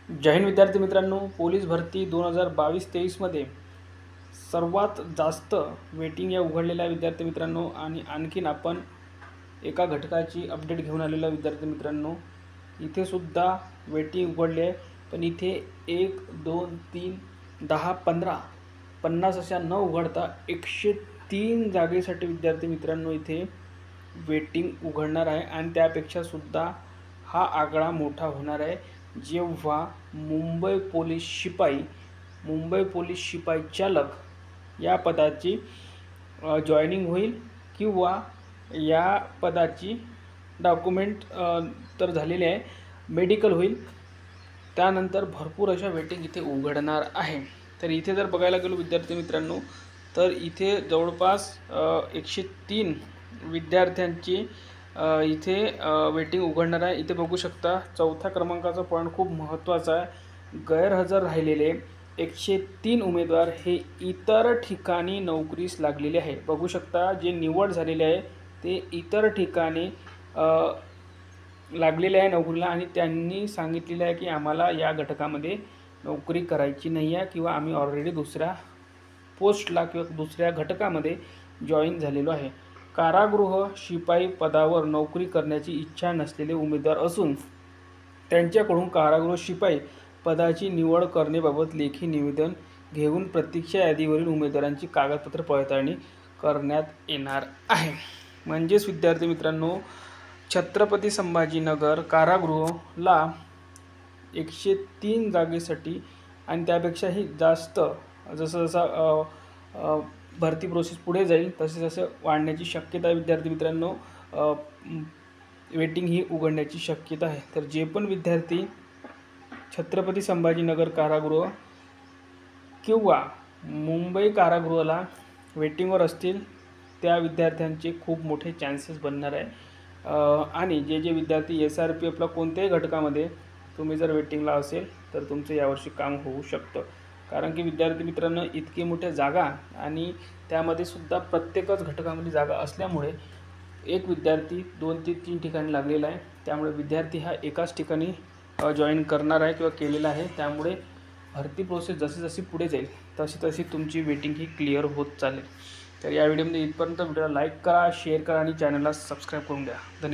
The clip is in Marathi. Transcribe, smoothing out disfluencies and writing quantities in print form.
जय हिंद विद्यार्थी मित्रांनो, पोलीस भरती 2022-23 मध्ये सर्वात जास्त वेटिंग या उघडलेल्या विद्यार्थी मित्रांनो आणि आणखीन आपण एका घटकाची अपडेट घेऊन आलेल्या विद्यार्थी मित्रांनो, इथे सुद्धा वेटिंग उघडली आहे. पण इथे 1 2 3 10 15 50 अशा न उघडता 103 जागेसाठी विद्यार्थी मित्रांनो इथे वेटिंग उघडणार आहे. आणि त्यापेक्षा सुद्धा हा आकडा मोठा होणार आहे जेव्हा मुंबई पोलीस शिपाई चालक या पदाची जॉईनिंग होईल किंवा या पदाची डॉक्युमेंट तर झालेले आहे, मेडिकल होईल, त्यानंतर भरपूर अशा वेटिंग इथे उघडणार आहे. तर इथे जर बघायला गेलो विद्यार्थी मित्रांनो, तर इथे जवळपास 103 विद्यार्थ्यांची इथे वेटिंग उघडणार आहे. इथे बघू शकता चौथ्या क्रमांकाचा पॉईंट खूप महत्त्वाचा आहे. गैरहजर राहिलेले 103 उमेदवार हे इतर ठिकाणी नोकरीस लागलेले आहे. बघू शकता जे निवड झालेले आहे ते इतर ठिकाणी लागलेले आहे नोकरीला आणि त्यांनी सांगितलेलं आहे की आम्हाला या घटकामध्ये नोकरी करायची नाही आहे किंवा आम्ही ऑलरेडी दुसऱ्या पोस्टला किंवा दुसऱ्या घटकामध्ये जॉईन झालेलो आहे. कारागृह शिपाई पदावर नोकरी करण्याची इच्छा नसलेले उमेदवार असून त्यांच्याकडून कारागृह शिपाई पदाची निवड करण्याबाबत लेखी निवेदन घेऊन प्रतीक्षा यादीवरील उमेदवारांची कागदपत्र पडताळणी करण्यात येणार आहे. म्हणजेच विद्यार्थी मित्रांनो, छत्रपती संभाजीनगर कारागृहला 103 जागेसाठी आणि त्यापेक्षाही जास्त जसं जसं भरती प्रोसेस पुढे जाईल तसे तसे वाढण्याची शक्यता आहे. विद्यार्थी मित्रांनो, वेटिंग ही उघडण्याची शक्यता आहे. तर जे पण विद्यार्थी छत्रपती संभाजीनगर कारागृह किंवा मुंबई कारागृहाला वेटिंगवर असतील त्या विद्यार्थ्यांचे खूप मोठे चान्सेस बनणार आहे. आणि जे विद्यार्थी SRPFला कोणत्याही घटकामध्ये तुम्ही जर वेटिंगला असेल तर तुमचं यावर्षी काम होऊ शकतं. कारण की विद्यार्थी मित्रांनो, इतकी मोठ्या जागा आणि त्यामध्ये सुद्धा प्रत्येकच घटकामध्ये जागा असल्यामुळे एक विद्यार्थी 2 ते 3 ठिकाणी लागलेला आहे. त्यामुळे विद्यार्थी हा एकाच ठिकाणी जॉईन करणार आहे किंवा केलेला आहे. त्यामुळे भरती प्रोसेस जशी पुढे जाईल तशी तुमची वेटिंग ही क्लिअर होत चालेल. तर या व्हिडिओमध्ये इथपर्यंत. व्हिडिओला लाईक करा, शेअर करा आणि चॅनलला सबस्क्राईब करून द्या. धन्यवाद.